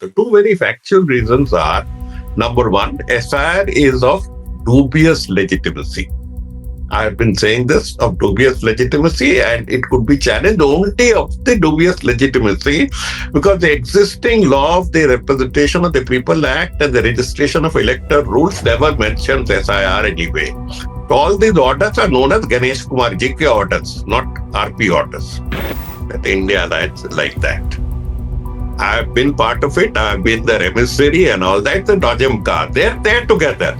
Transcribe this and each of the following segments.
The two very factual reasons are, number one, SIR is of dubious legitimacy. I have been saying this, of dubious legitimacy, and it could be challenged only of the dubious legitimacy because the existing law of the Representation of the People Act and the registration of electoral rules never mentions SIR anyway. All these orders are known as Ganesh Kumar Ji orders, not RP orders. In India, that's like that. I have been part of it. I have been their emissary and all that. And Rajamka, they're there together.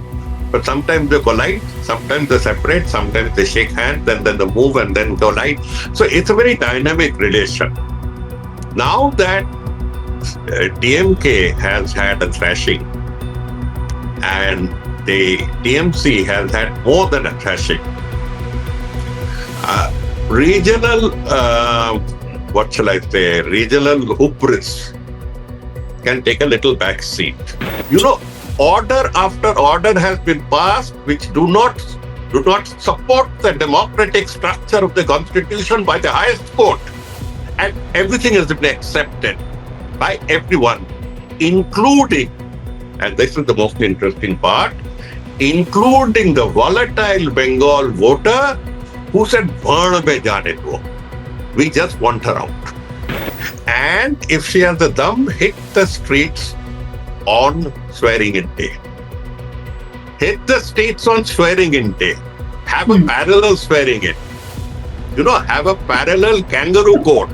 But sometimes they collide, sometimes they separate, sometimes they shake hands, then they move and then collide. So it's a very dynamic relation. Now that DMK has had a thrashing and the TMC has had more than a thrashing, regional, regional hubris can take a little back seat. Order after order has been passed which do not support the democratic structure of the constitution by the highest court, and everything has been accepted by everyone, including, and this is the most interesting part, including the volatile Bengal voter who said, we just want her out. And if she has the dum, hit the streets on swearing-in day. Hit the streets on swearing-in day. Have a parallel swearing-in. Have a parallel kangaroo court.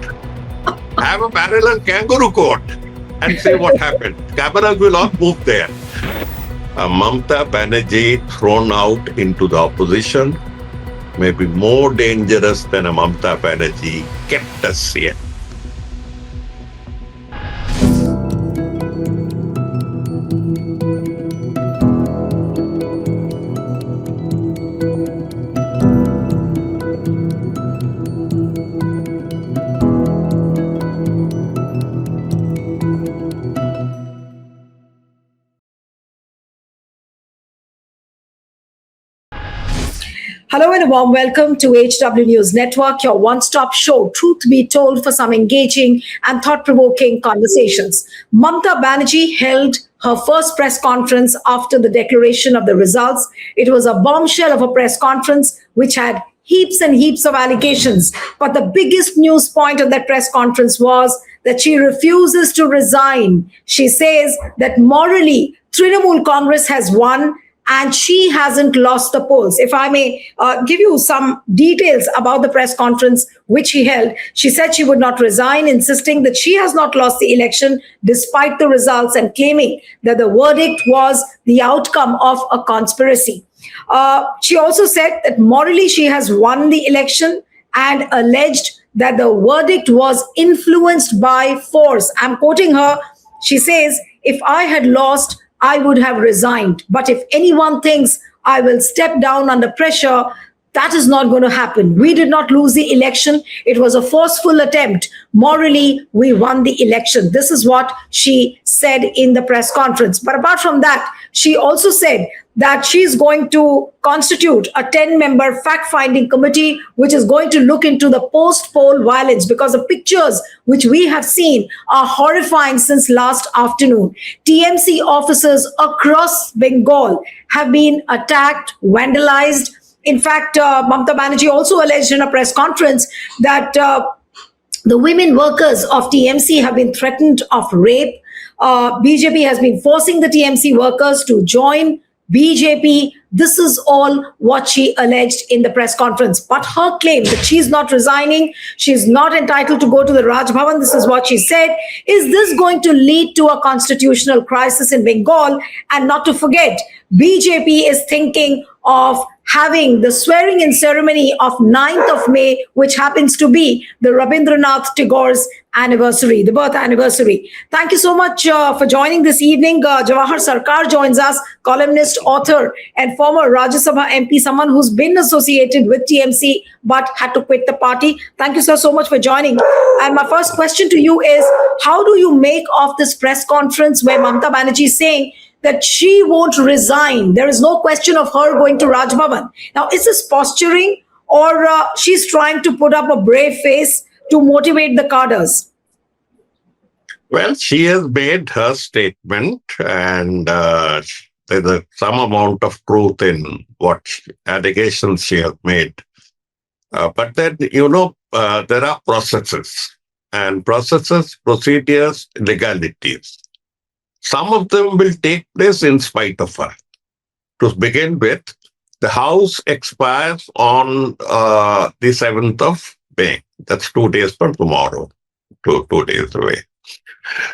Have a parallel kangaroo court and say what happened. Cameras will all move there. Mamata Banerjee thrown out into the opposition may be more dangerous than a Mamata Banerjee kept us here. Hello and a warm welcome to HW News Network, your one-stop show, truth be told, for some engaging and thought-provoking conversations. Mamata Banerjee held her first press conference after the declaration of the results. It was a bombshell of a press conference which had heaps and heaps of allegations. But the biggest news point of that press conference was that she refuses to resign. She says that morally, Trinamool Congress has won and she hasn't lost the polls. If I may give you some details about the press conference which she held, she said she would not resign, insisting that she has not lost the election despite the results and claiming that the verdict was the outcome of a conspiracy. She also said that morally she has won the election and alleged that the verdict was influenced by force. I'm quoting her. She says, "If I had lost, I would have resigned. But if anyone thinks I will step down under pressure, that is not going to happen. We did not lose the election. It was a forceful attempt. Morally, we won the election." This is what she said in the press conference. But apart from that, she also said that she's going to constitute a 10-member fact-finding committee which is going to look into the post-poll violence, because the pictures which we have seen are horrifying since last afternoon. TMC offices across Bengal have been attacked, vandalized. In fact, Mamata Banerjee also alleged in a press conference that the women workers of TMC have been threatened of rape. BJP has been forcing the TMC workers to join BJP. This is all what she alleged in the press conference. But her claim that she's not resigning, she's not entitled to go to the Raj Bhavan, this is what she said. Is this going to lead to a constitutional crisis in Bengal? And not to forget, BJP is thinking of having the swearing-in ceremony of 9th of May, which happens to be the Rabindranath Tagore's anniversary, the birth anniversary. Thank you so much for joining this evening. Jawhar Sircar joins us, columnist, author, and former Rajya Sabha MP, someone who's been associated with TMC but had to quit the party. Thank you so much for joining. And my first question to you is, how do you make of this press conference where Mamata Banerjee is saying that she won't resign? There is no question of her going to Raj Bhavan. Now, is this posturing, or she's trying to put up a brave face to motivate the cadres? Well, she has made her statement, and there's some amount of truth in what allegations she has made. But then, there are processes, and processes, procedures, legalities. Some of them will take place in spite of her. To begin with, the House expires on the 7th of May. That's 2 days from tomorrow, 2 days away.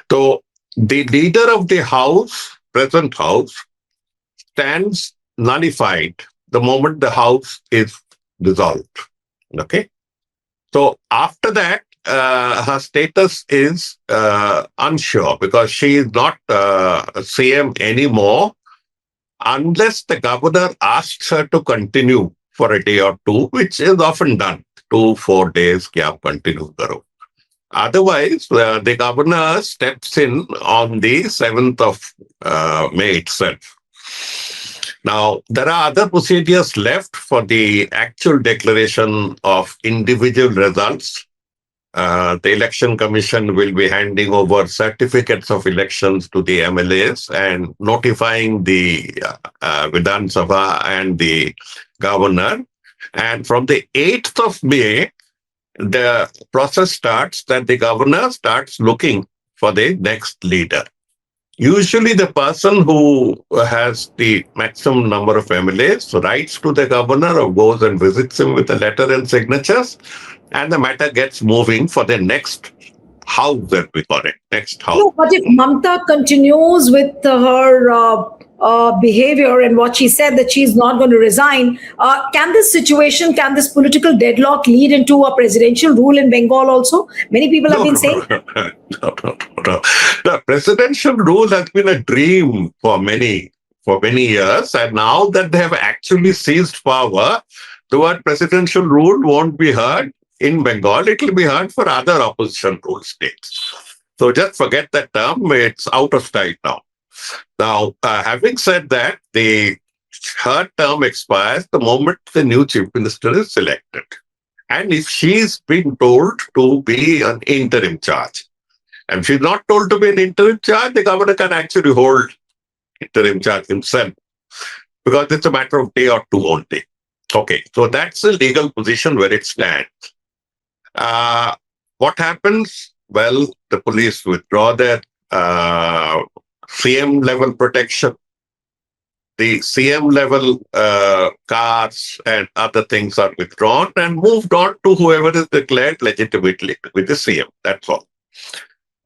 So the leader of the House, present House, stands nullified the moment the House is dissolved. Okay. So after that, her status is unsure because she is not CM anymore unless the governor asks her to continue for a day or two, which is often done. 2 4 days, क्या continue करो. Otherwise, the governor steps in on the 7th of May itself. Now, there are other procedures left for the actual declaration of individual results. The Election Commission will be handing over certificates of elections to the MLAs and notifying the Vidhan Sabha and the governor. And from the 8th of May, the process starts that the governor starts looking for the next leader. Usually, the person who has the maximum number of MLAs writes to the governor or goes and visits him with a letter and signatures, and the matter gets moving for the next house that we call it, next house. No, but if Mamta continues with her behavior and what she said that she's not going to resign, can this situation, can this political deadlock lead into a presidential rule in Bengal also? Many people have No, been no, saying. no, no, no, no, no. The presidential rule has been a dream for many years, and now that they have actually seized power, the word presidential rule won't be heard in Bengal. It will be heard for other opposition rule states. So just forget that term; it's out of style now. Now, having said that, the her term expires the moment the new chief minister is selected. And if she's been told to be an interim charge, and she's not told to be an interim charge, the governor can actually hold interim charge himself because it's a matter of day or two only. Okay, so that's the legal position where it stands. What happens? Well, the police withdraw their CM level protection. The CM level cars and other things are withdrawn and moved on to whoever is declared legitimately with the CM. That's all.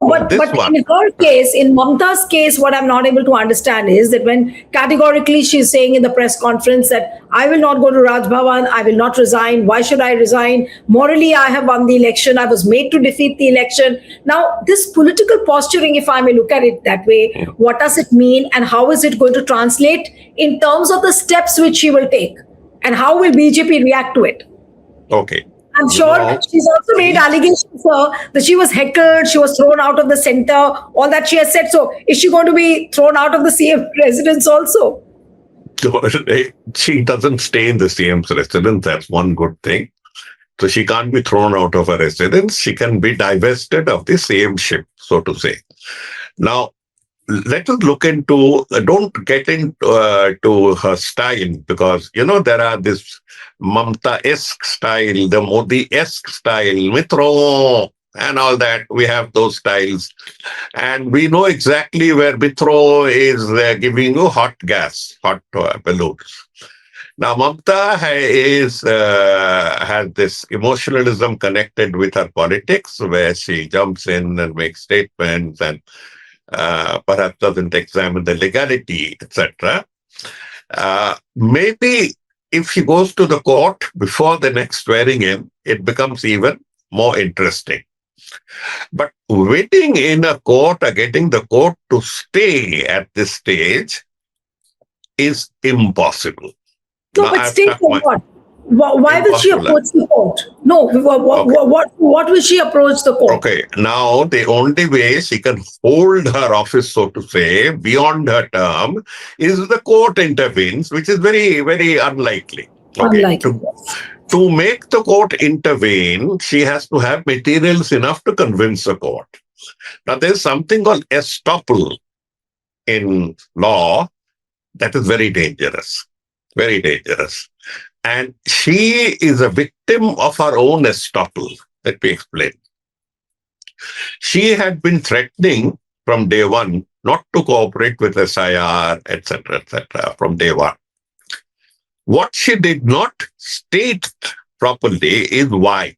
So But this one, in her case, in Mamta's case, what I'm not able to understand is that when categorically she's saying in the press conference that I will not go to Raj Bhavan, I will not resign. Why should I resign? Morally, I have won the election. I was made to defeat the election. Now, this political posturing, if I may look at it that way, what does it mean, and how is it going to translate in terms of the steps which she will take, and how will BJP react to it? okay. I'm You sure know, she's also made each allegations that she was heckled, she was thrown out of the center, all that she has said. So, is she going to be thrown out of the CM residence also? she doesn't stay in the CM's residence. That's one good thing. So she can't be thrown out of her residence. She can be divested of the same ship, so to say. Now, let us look into, don't get into to her style because, there are this Mamta-esque style, the Modi-esque style, Mitro, and all that. We have those styles. And we know exactly where Mitro is giving you hot gas, hot balloons. Now, Mamta has this emotionalism connected with her politics, where she jumps in and makes statements and perhaps doesn't examine the legality, etc. Maybe if she goes to the court before the next swearing in, it becomes even more interesting. But waiting in a court or getting the court to stay at this stage is impossible. No, Now, but I've stay stuck for my what? Why will she impossible. approach the court? No, Okay. what will she approach the court? Okay. Now, the only way she can hold her office, so to say, beyond her term is the court intervenes, which is very, very unlikely. Okay. Unlikely. To make the court intervene, she has to have materials enough to convince the court. Now, there's something called estoppel in law that is very dangerous, very dangerous. And she is a victim of her own estoppel. Let me explain. She had been threatening from day one not to cooperate with SIR, etc., from day one. What she did not state properly is why.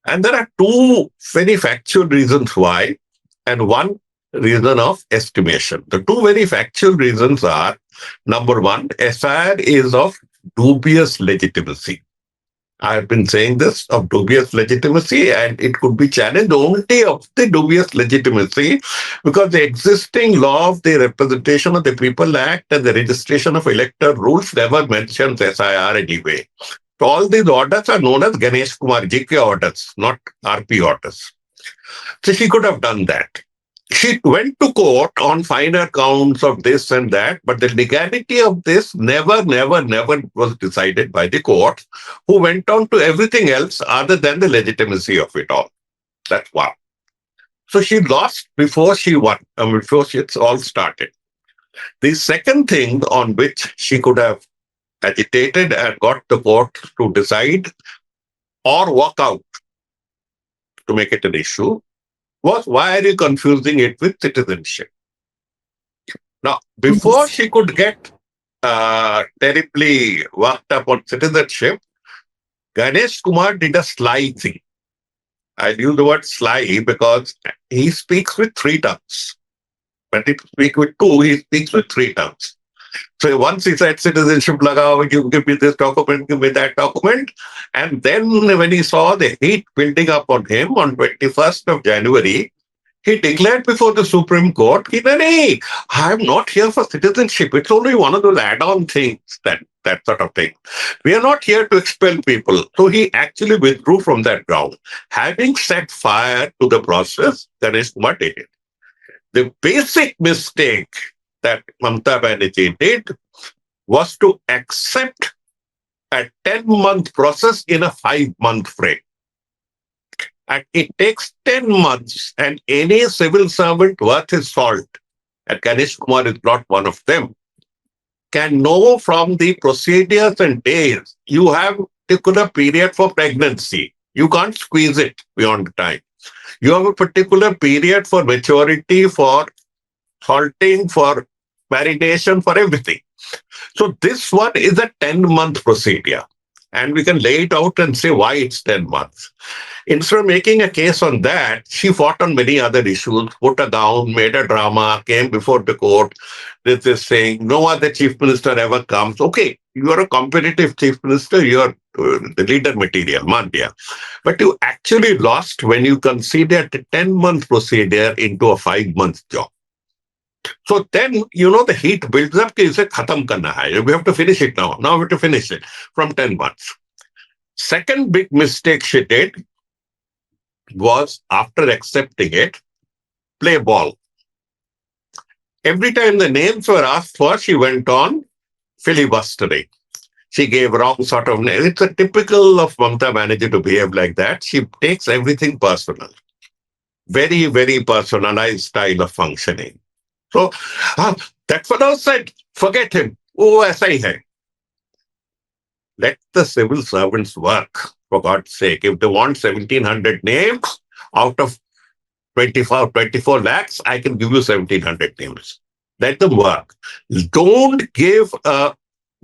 And there are two very factual reasons why, and one reason of estimation. The two very factual reasons are number one, SIR is of dubious legitimacy. I have been saying this of dubious legitimacy, and it could be challenged only of the dubious legitimacy because the existing law of the Representation of the People Act and the registration of electoral rules never mentions SIR anyway. So all these orders are known as Ganesh Kumar GK orders, not RP orders. So she could have done that. She went to court on finer counts of this and that, but the legality of this never was decided by the court, who went on to everything else other than the legitimacy of it all. That's one. So she lost before she won, before it's all started. The second thing on which she could have agitated and got the court to decide or walk out to make it an issue was, why are you confusing it with citizenship? Now, before Yes. she could get terribly worked up on citizenship, Ganesh Kumar did a sly thing. I use the word sly because he speaks with three tongues. When he speaks with two, he speaks with three tongues. So once he said citizenship lagao, you give me this document, give me that document. And then when he saw the heat building up on him on 21st of January, he declared before the Supreme Court, hey, I'm not here for citizenship. It's only one of those add-on things, that sort of thing. We are not here to expel people. So he actually withdrew from that ground. Having set fire to the process, Ganesh Kumar did it. The basic mistake that Mamata Banerjee did was to accept a 10-month process in a 5-month frame. And it takes 10 months, and any civil servant worth his salt, and Ganesh Kumar is not one of them, can know from the procedures and days you have particular period for pregnancy. You can't squeeze it beyond the time. You have a particular period for maturity, for salting, for marination, for everything. So this one is a 10-month procedure. And we can lay it out and say why it's 10 months. Instead of making a case on that, she fought on many other issues, put her down, made a drama, came before the court. This is saying no other chief minister ever comes. Okay, you are a competitive chief minister, you are the leader material, Mandya. But you actually lost when you considered a 10-month procedure into a 5-month job. So then, the heat builds up. Ki ise khatam karna hai. We have to finish it now. Now we have to finish it from 10 months. Second big mistake she did was, after accepting it, play ball. Every time the names were asked for, she went on filibustering. She gave wrong sort of name. It's a typical of Mamata Banerjee to behave like that. She takes everything personal. Very personalized style of functioning. So that fellow said, forget him. Oh, aisa hi hai. Let the civil servants work, for God's sake. If they want 1,700 names out of 24 lakhs, I can give you 1,700 names. Let them work. Don't give a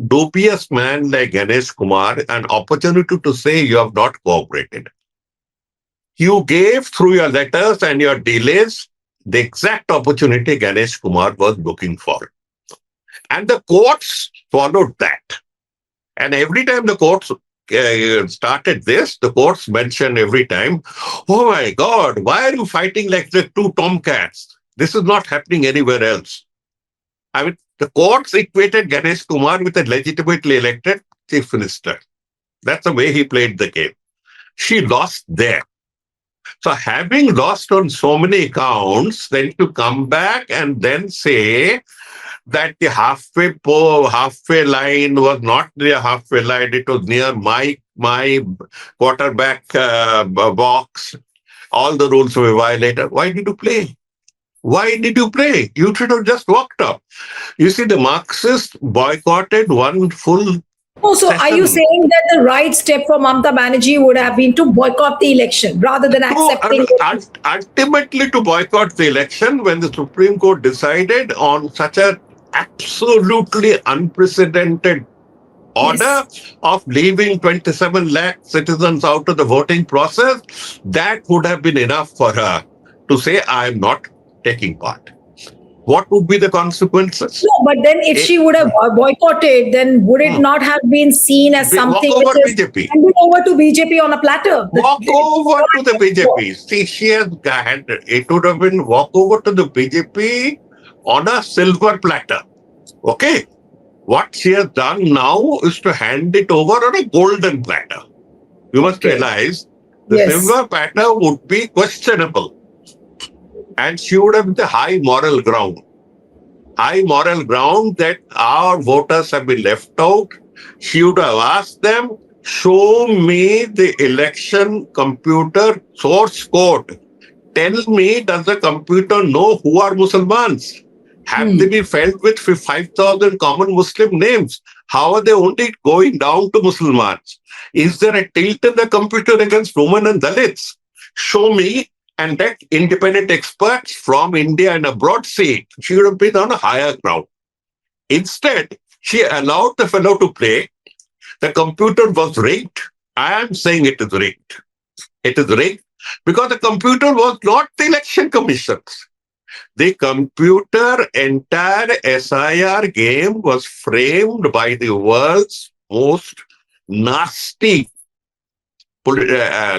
dubious man like Ganesh Kumar an opportunity to say you have not cooperated. You gave through your letters and your delays the exact opportunity Ganesh Kumar was looking for. And the courts followed that. And every time the courts started this, the courts mentioned every time, oh my God, why are you fighting like the two tomcats? This is not happening anywhere else. I mean, the courts equated Ganesh Kumar with a legitimately elected chief minister. That's the way he played the game. She lost there. So having lost on so many accounts, then to come back and then say that the halfway line was not near halfway line, it was near my quarterback box. All the rules were violated. Why did you play? Why did you play? You should have just walked up. You see, the Marxists boycotted one full Oh, so are you session saying that the right step for Mamata Banerjee would have been to boycott the election rather than to accepting it? ultimately to boycott the election when the Supreme Court decided on such a absolutely unprecedented order Yes. of leaving 27 lakh citizens out of the voting process, that would have been enough for her to say, I'm not taking part. What would be the consequences? No, but then if It, she would have boycotted, then would it not have been seen as walk something which over is BJP. handed over to BJP on a platter? Walk over to the BJP. See, she has had it would have been walk over to the BJP on a silver platter. Okay. What she has done now is to hand it over on a golden platter. You must Okay. realize the Yes. silver platter would be questionable and she would have the high moral ground that our voters have been left out. She would have asked them, show me the election computer source code. Tell me, does the computer know who are Muslims? Have they been filled with 5,000 common Muslim names? How are they only going down to Muslims? Is there a tilt in the computer against women and Dalits? Show me, and let independent experts from India and abroad see it. She would have been on a higher ground. Instead, she allowed the fellow to play. The computer was rigged. I am saying it is rigged. It is rigged because the computer was not the election commission's. The computer entire SIR game was framed by the world's most nasty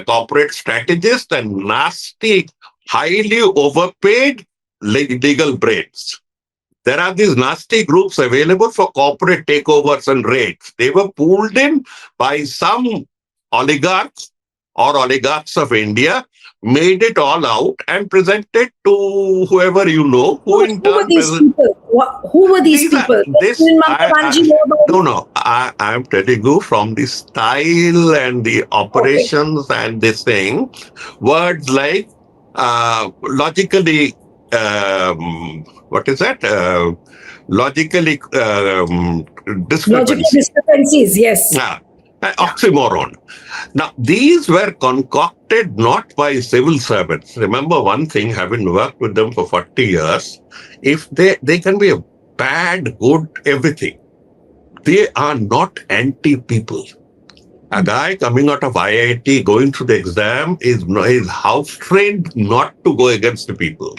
corporate strategist and nasty, highly overpaid legal brains. There are these nasty groups available for corporate takeovers and raids. They were pulled in by some oligarchs or oligarchs of India, made it all out and presented to whoever you know, No, who but in who were turn these present. people? Who were these These are people? this Did Mamata I Banerjee know about no them? no I am telling you from the style and the Okay. operations and this thing, words like logically what is that logically Logical discrepancy. discrepancies, yes. Yeah, Yeah. oxymoron. Now, these were concocted not by civil servants. Remember one thing, having worked with them for 40 years, if they can be a bad, good, everything. They are not anti-people. A guy coming out of IIT going through the exam is house trained not to go against the people.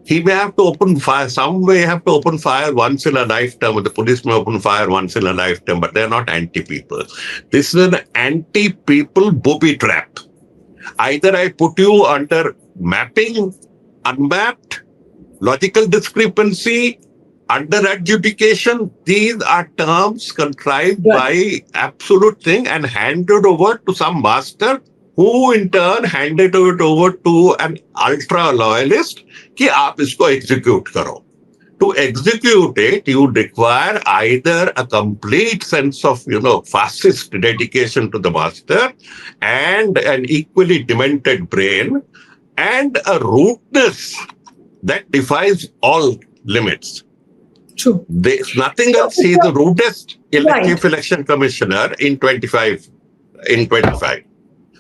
He may have to open fire. Some may have to open fire once in a lifetime, or the police may open fire once in a lifetime, but they're not anti-people. This is an anti-people booby trap. Either I put you under mapping, unmapped, logical discrepancy, under adjudication. These are terms contrived Right. by absolute thing and handed over to some master who in turn handed it over to an ultra loyalist कि आप इसको execute करो. To execute it, you require either a complete sense of, fascist dedication to the master and an equally demented brain and a rudeness that defies all limits. True. There's nothing So, else. He's the rudest right. chief election commissioner in 25.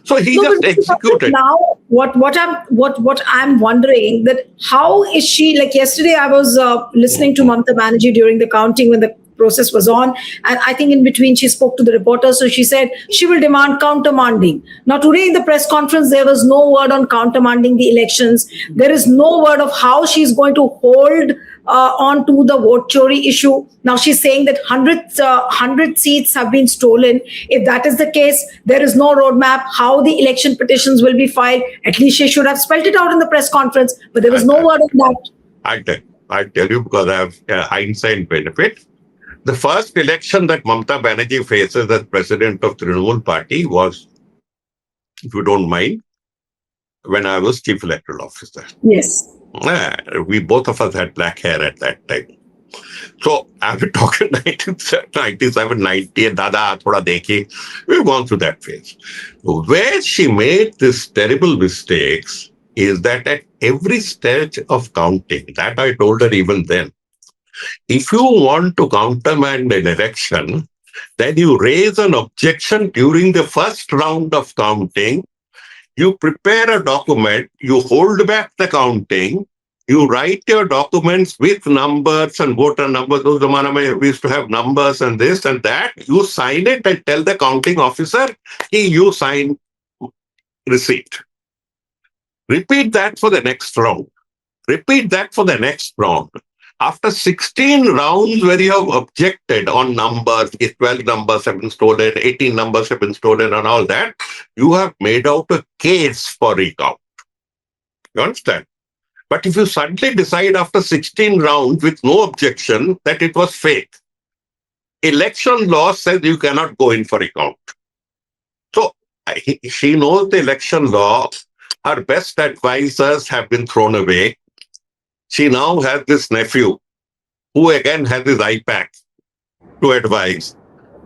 So he No, but just Mr. Patrick, executed. now what I'm wondering that how is she like yesterday I was listening to Mamata Banerjee during the counting when the process was on, and I think in between she spoke to the reporters. So she said she will demand countermanding. Now today in the press conference there was no word on countermanding the elections. There is no word of how she's going to hold on to the vote chori issue. Now she's saying that hundred seats have been stolen. If that is the case, there is no roadmap how the election petitions will be filed. At least she should have spelled it out in the press conference, but there was I, no I, word on that. I tell you because I have hindsight benefit. The first election that Mamata Banerjee faces as president of Trinamool Party was, if you don't mind, when I was chief electoral officer. Yes. We both of us had black hair at that time. So I'm talking 1997, 90, and Dada, Thoda Dekhi. We've gone through that phase. Where she made this terrible mistakes is that at every stage of counting, that I told her even then, if you want to countermand an election, then you raise an objection during the first round of counting. You prepare a document, you hold back the counting, you write your documents with numbers and voter numbers. Those zamana mein we used to have numbers and this and that. You sign it and tell the counting officer, you sign receipt. Repeat that for the next round. Repeat that for the next round. After 16 rounds where you have objected on numbers, if 12 numbers have been stolen, 18 numbers have been stolen and all that, you have made out a case for recount. You understand? But if you suddenly decide after 16 rounds with no objection that it was fake, election law says you cannot go in for recount. So she knows the election law. Her best advisors have been thrown away. She now has this nephew who again has his iPad to advise.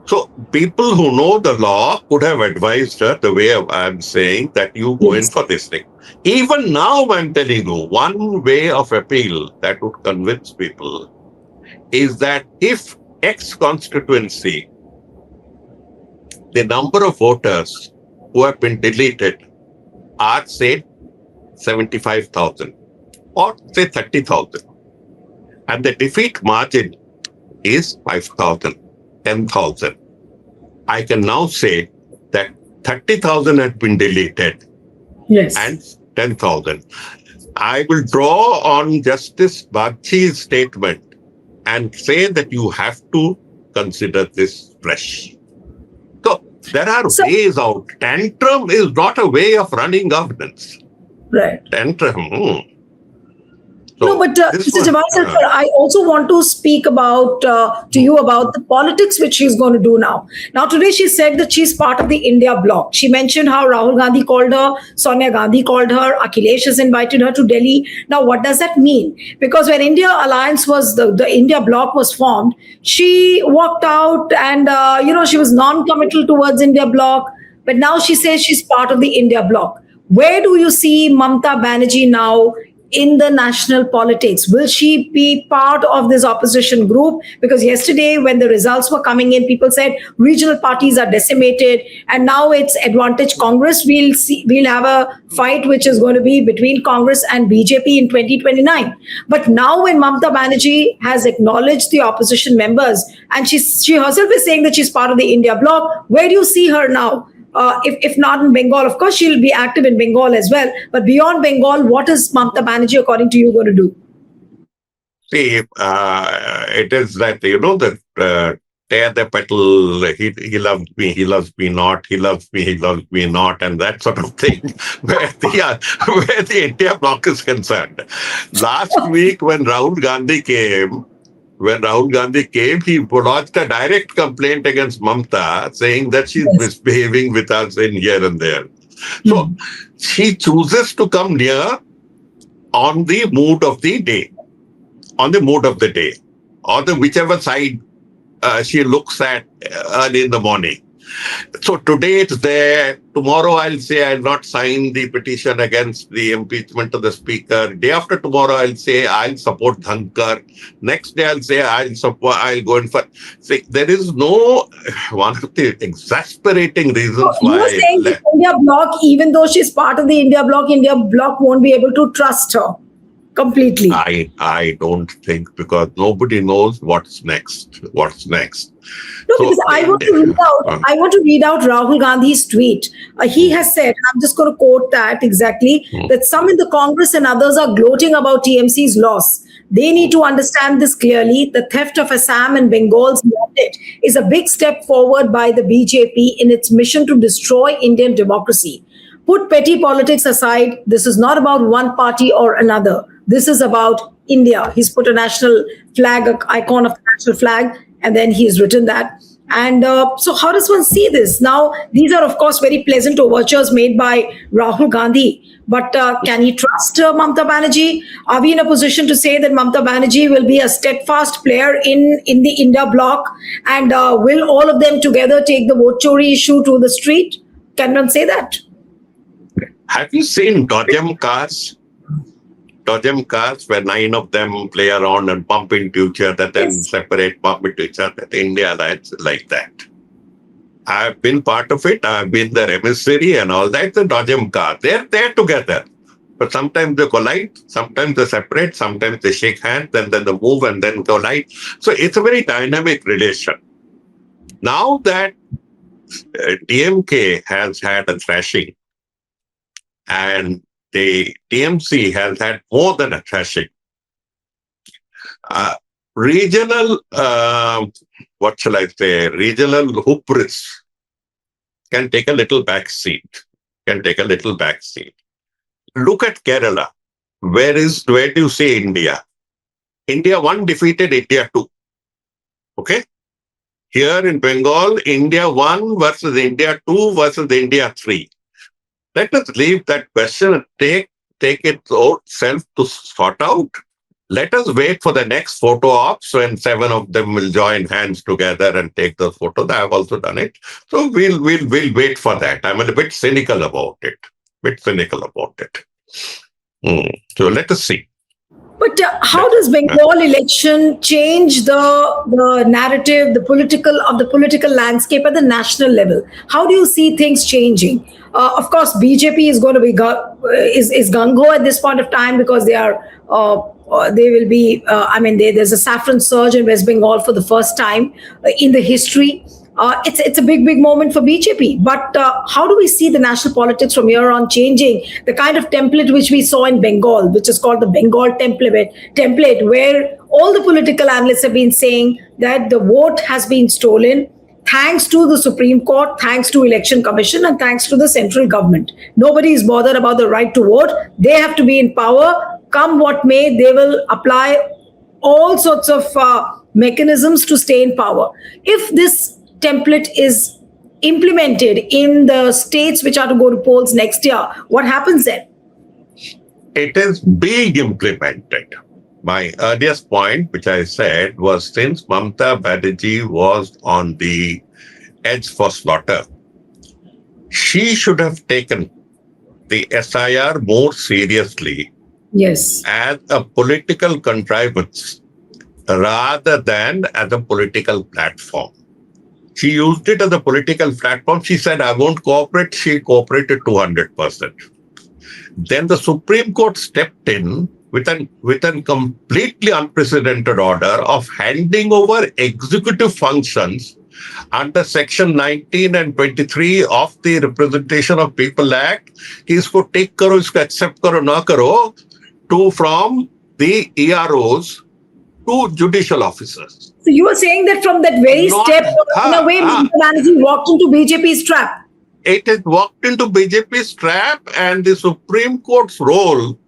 So people who know the law could have advised her the way I'm saying that you go in Yes. for this thing. Even now, I'm telling you, one way of appeal that would convince people is that if X constituency, the number of voters who have been deleted are, say, 75,000 or say 30,000, and the defeat margin is 5,000, 10,000. I can now say that 30,000 had been deleted Yes. and 10,000. I will draw on Justice Bagchi's statement and say that you have to consider this fresh. So there are So, ways out. Tantrum is not a way of running governance. right. Tantrum. No, So but this Mr. was, Jawhar Sircar, I also want to speak about to you about the politics which she's going to do now. Now, today she said that she's part of the India Bloc. She mentioned how Rahul Gandhi called her, Sonia Gandhi called her, Akhilesh has invited her to Delhi. Now, what does that mean? Because when India Alliance was the India Bloc was formed, she walked out and she was non-committal towards India Bloc. But now she says she's part of the India Bloc. Where do you see Mamata Banerjee now in the national politics? Will she be part of this opposition group? Because yesterday, when the results were coming in, people said regional parties are decimated, and now it's advantage Congress. We'll have a fight which is going to be between Congress and BJP in 2029. But now, when Mamata Banerjee has acknowledged the opposition members, and she herself is saying that she's part of the India Bloc, where do you see her now? If not in Bengal, of course, she'll be active in Bengal as well. But beyond Bengal, what is Mamata Banerjee, according to you, going to do? see, it is that, that tear the petal, he loves me, he loves me not, he loves me, he loves me not, and that sort of thing, where the India bloc is concerned. Last week, when Rahul Gandhi came, he lodged a direct complaint against Mamta, saying that she's Yes. misbehaving with us in here and there. So Hmm. she chooses to come near on the mood of the day, on the mood of the day, or the whichever side she looks at early in the morning. So today it's there. Tomorrow I'll say I'll not sign the petition against the impeachment of the speaker. Day after tomorrow I'll say I'll support Dhankar. Next day I'll say I'll go in for. See, there is no one of the exasperating So reasons you are why. saying the India Bloc, even though she's part of the India Bloc won't be able to trust her completely. I don't think, because nobody knows what's next. What's next? No, because So I want to read out Rahul Gandhi's tweet. He has said, I'm just going to quote that exactly, that some in the Congress and others are gloating about TMC's loss. They need to understand this clearly. The theft of Assam and Bengal's mandate is a big step forward by the BJP in its mission to destroy Indian democracy. Put petty politics aside. This is not about one party or another. This is about India. He's put a national flag, an icon of the national flag, and then he's written that. And so, how does one see this? Now, these are, of course, very pleasant overtures made by Rahul Gandhi. But can he trust Mamata Banerjee? Are we in a position to say that Mamata Banerjee will be a steadfast player in the India bloc? And will all of them together take the vote chori issue to the street? Can one say that? Have you seen Dodgem cars? Dodgem cars where 9 of them play around and bump into each other, then Yes. separate, bump into each other. India, that's like that. I've been part of it. I've been their emissary and all that. The Dodgem car, they're there together. But sometimes they collide, sometimes they separate, sometimes they shake hands, then they move and then collide. So it's a very dynamic relation. Now that TMK has had a thrashing and the TMC has had more than a thrashing, regional, what shall I say, regional hubris can take a little back seat, Look at Kerala. Where do you say India? India 1 defeated India 2. Okay? Here in Bengal, India 1 versus India 2 versus India 3. Let us leave that question and take it itself to sort out. Let us wait for the next photo ops when 7 of them will join hands together and take the photos. I have also done it. So we'll wait for that. I'm a bit cynical about it. So let us see. But how does Bengal election change the narrative, the political landscape at the national level? How do you see things changing? Of course, BJP is going to be is gung ho at this point of time because they will be. There's a saffron surge in West Bengal for the first time in the history. It's a big moment for BJP. But how do we see the national politics from here on changing? The kind of template which we saw in Bengal, which is called the Bengal template, where all the political analysts have been saying that the vote has been stolen thanks to the Supreme Court, thanks to Election Commission, and thanks to the central government. Nobody is bothered about the right to vote. They have to be in power. Come what may, they will apply all sorts of mechanisms to stay in power. If this template is implemented in the states which are to go to polls next year, what happens then? It is being implemented. My earliest point, which I said, was since Mamata Banerjee was on the edge for slaughter, she should have taken the SIR more seriously. Yes. As a political contrivance rather than as a political platform. She used it as a political platform. She said, I won't cooperate. She cooperated 200%. Then the Supreme Court stepped in with a completely unprecedented order of handing over executive functions under Section 19 and 23 of the Representation of People Act. कि इसको take करो, इसको accept करो, ना करो, from the EROs to judicial officers. So you are saying that from that very step, in a way, Mamata Banerjee walked into BJP's trap. It has walked into BJP's trap, and the Supreme Court's role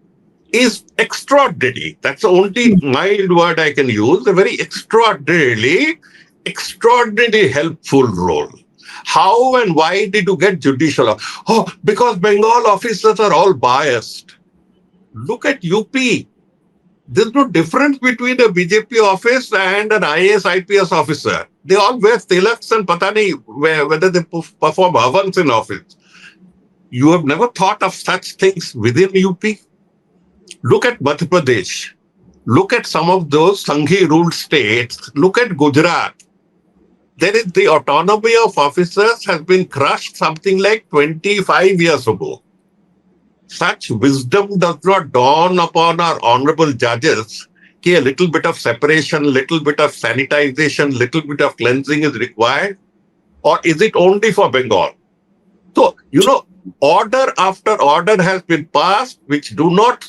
is extraordinary. That's the only mild word I can use. A very extraordinarily helpful role. How and why did you get judicial? Oh, because Bengal officers are all biased. Look at UP. There's no difference between a BJP office and an IAS, IPS officer. They all wear tilaks and patani whether they perform havans in office. You have never thought of such things within UP? Look at Madhya Pradesh. Look at some of those Sanghi-ruled states. Look at Gujarat. There is the autonomy of officers has been crushed something like 25 years ago. Such wisdom does not dawn upon our honorable judges. A little bit of separation, little bit of sanitization, little bit of cleansing is required? Or is it only for Bengal? So, order after order has been passed which do not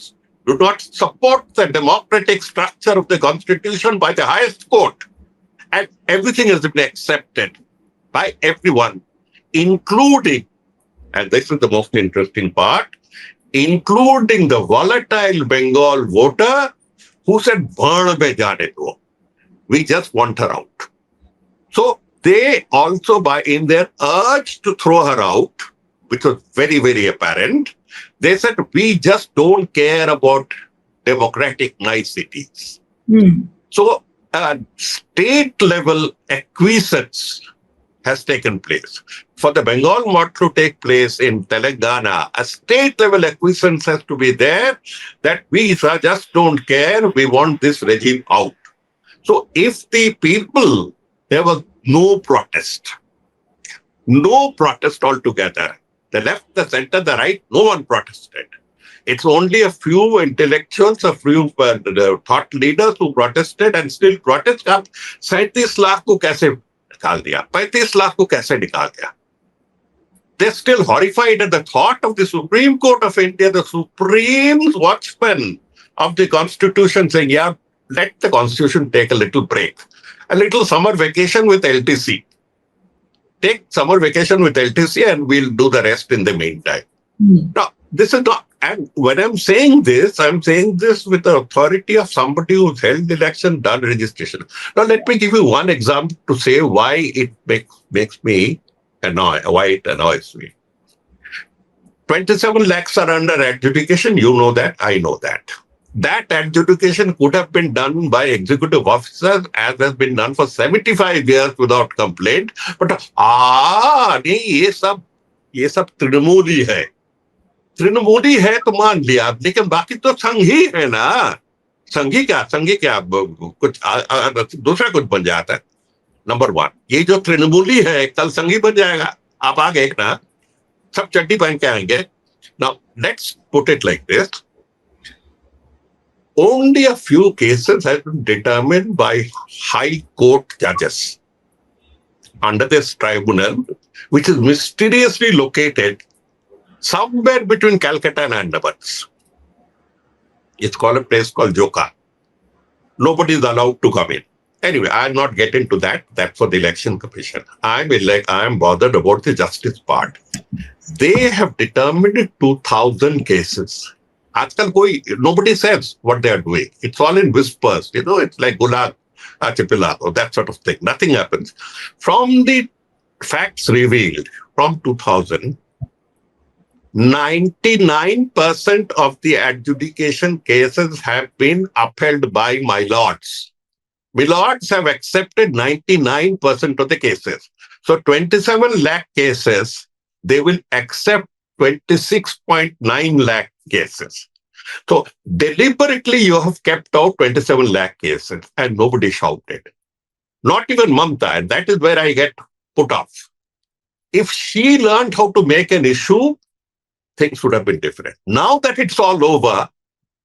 support the democratic structure of the Constitution by the highest court. And everything has been accepted by everyone, including, and this is the most interesting part, including the volatile Bengal voter who said, we just want her out. So They also, by in their urge to throw her out, which was very, very apparent, they said, we just don't care about democratic niceties. Hmm. So, state level acquiescence has taken place. For the Bengal mod to take place in Telangana, a state level acquiescence has to be there that we just don't care, we want this regime out. So if the people, there was no protest altogether. The left, the center, the right, no one protested. It's only a few intellectuals, a few thought leaders who protested and still protest. अब 37 लाख को कैसे निकाल दिया, 35 लाख को कैसे निकाल दिया? They're still horrified at the thought of the Supreme Court of India, the supreme watchman of the Constitution, saying, yeah, let the Constitution take a little break, a little summer vacation with LTC. Take summer vacation with LTC and we'll do the rest in the meantime. Now, this is not, and when I'm saying this with the authority of somebody who's held election, done registration. Now, let me give you one example to say why it makes me why it annoys me. 27 lakhs are under adjudication. You know that. I know that. That adjudication could have been done by executive officers as has been done for 75 years without complaint. But नहीं ये सब तृणमूली है. तृणमूली है तो मान लिया, लेकिन बाकी तो संघी है ना. संघी क्या कुछ दूसरा कुछ बन जाता है. नंबर वन, ये जो तृणमूली है कल संघी बन जाएगा. आप आ गए ना, सब चड्डी पहन के आएंगे. Now let's put it like this. Only a few cases have been determined by high court judges under this tribunal, which is mysteriously located somewhere between Calcutta and Andamans. It's called a place called Joka. Nobody is allowed to come in. Anyway, I'll not get into that. That's for the election commission. I'm bothered about the justice part. They have determined 2,000 cases. Nobody says what they are doing. It's all in whispers. It's like Gulag Archipelago, that sort of thing. Nothing happens. From the facts revealed from 2000, 99% of the adjudication cases have been upheld by my lords. My lords have accepted 99% of the cases. So 27 lakh cases, they will accept 26.9 lakh cases. So deliberately you have kept out 27 lakh cases and nobody shouted. Not even Mamata, and that is where I get put off. If she learned how to make an issue, things would have been different. Now that it's all over,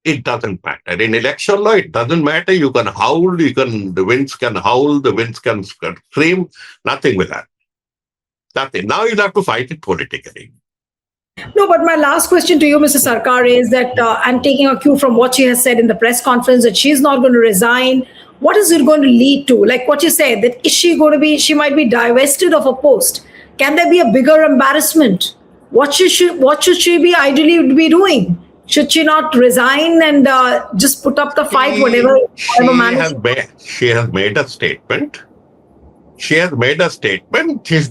it doesn't matter. In election law, it doesn't matter. You can howl, the winds can howl, the winds can scream, nothing will happen. Nothing. Now you'll have to fight it politically. No, but my last question to you, Mr. Sarkar, is that I'm taking a cue from what she has said in the press conference that she's not going to resign. What is it going to lead to? Like what you said, that is she going to be, she might be divested of a post. Can there be a bigger embarrassment? What should she be ideally be doing? Should she not resign and just put up the fight, whatever She has made a statement. She should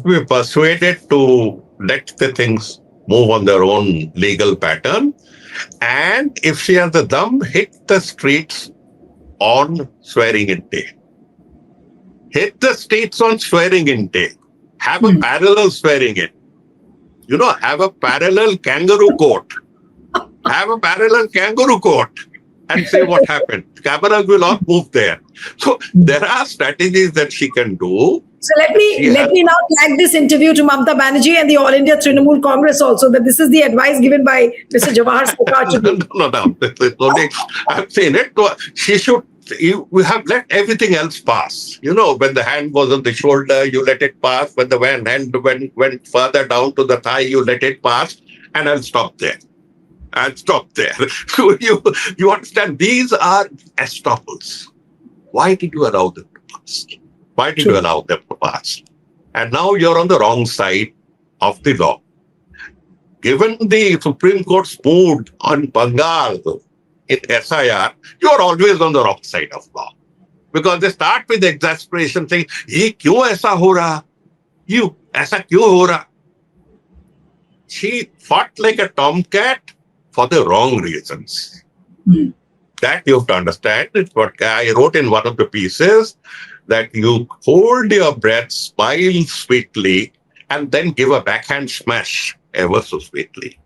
be persuaded to let the things move on their own legal pattern. And if she has the dum, hit the streets on swearing in day. Hit the streets on swearing in day. Have a parallel swearing in. Have a parallel kangaroo court. Have a parallel kangaroo court and say what happened. Cameras will all move there. So there are strategies that she can do. So let me now tag this interview to Mamata Banerjee and the All India Trinamool Congress also, that this is the advice given by Mr. Jawhar Sircar. No. I'm saying it. She should. You have let everything else pass. When the hand was on the shoulder, you let it pass. When the hand went further down to the thigh, you let it pass. And I'll stop there. You understand? These are estoppels. Why did you allow them to pass? Why did you allow them to pass? And now you're on the wrong side of the law. Given the Supreme Court's mood on Bengal in SIR, you're always on the wrong side of law. Because they start with exasperation, saying, "ये क्यों ऐसा हो रहा? You ऐसा क्यों हो रहा?" She fought like a tomcat for the wrong reasons. Hmm. That you have to understand. It's what I wrote in one of the pieces, that you hold your breath, smile sweetly, and then give a backhand smash ever so sweetly.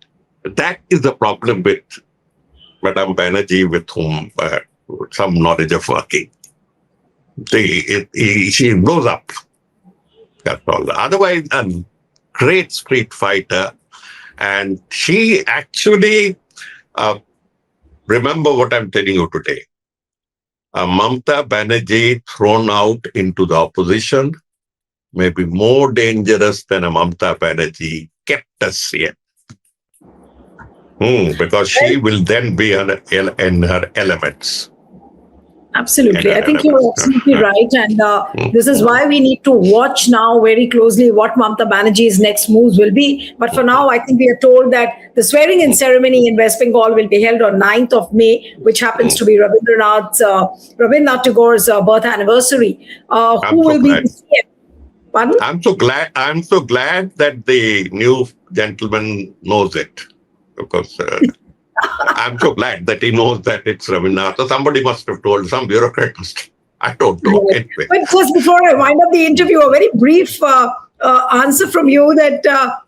That is the problem with Madame Banerjee, with whom some knowledge of working. She blows up. That's all. Otherwise, a great street fighter. And she actually, uh, remember what I'm telling you today. Mamata Banerjee thrown out into the opposition may be more dangerous than a Mamata Banerjee kept us here. Because she will then be in her elements. Absolutely. I think you're absolutely right. And this is Mm. why we need to watch now very closely what Mamata Banerjee's next moves will be. But for now, I think we are told that the swearing in ceremony in West Bengal will be held on 9th of May, which happens to be Rabindranath Tagore's birth anniversary. I'm Who so will be glad. the CM? Pardon? I'm so glad that the new gentleman knows it, because I'm so glad that he knows that it's Rabindranath. So somebody must have told, some bureaucrat must have. I don't know. Right. Anyway. But just before I wind up the interview, a very brief answer from you that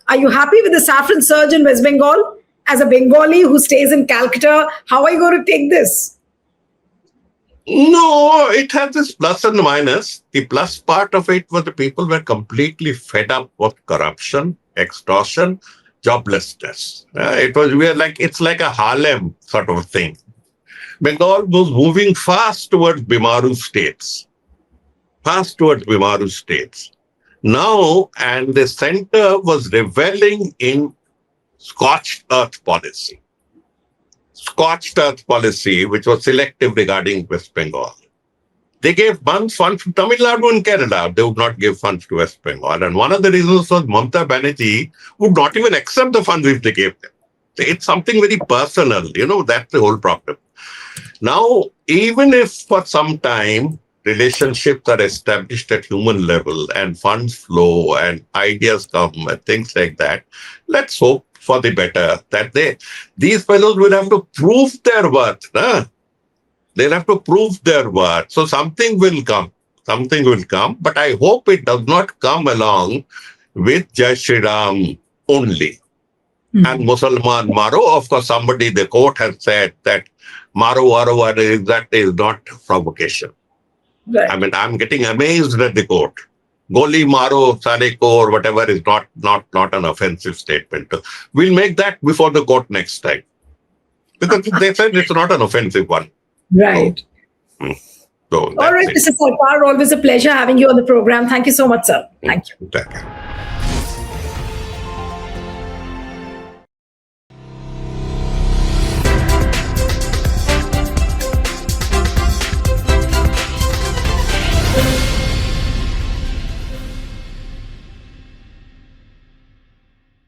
are you happy with the saffron surge in West Bengal? As a Bengali who stays in Calcutta, how are you going to take this? No, it has this plus and minus. The plus part of it was the people were completely fed up with corruption, extortion, joblessness. It's like a Harlem sort of thing. Bengal was moving fast towards Bimaru states, Now, and the center was reveling in scorched earth policy. Which was selective regarding West Bengal. They gave funds to Tamil Nadu and Kerala. They would not give funds to West Bengal. And one of the reasons was Mamata Banerjee would not even accept the funds if they gave them. It's something very personal. That's the whole problem. Now, even if for some time relationships are established at human level and funds flow and ideas come and things like that, let's hope for the better that these fellows will have to prove their worth. Nah? They'll have to prove their worth. So something will come. But I hope it does not come along with Jai Shri Ram only. And Musalman Maro, of course, the court has said that Maro that is not provocation. Right. I mean, I'm getting amazed at the court. Goli Maro, Sare ko, or whatever is not an offensive statement. We'll make that before the court next time. Because they said it's not an offensive one. Right. So All right, that's it. Mr. Sircar, always a pleasure having you on the program. Thank you so much, sir. Thank you. Thank you.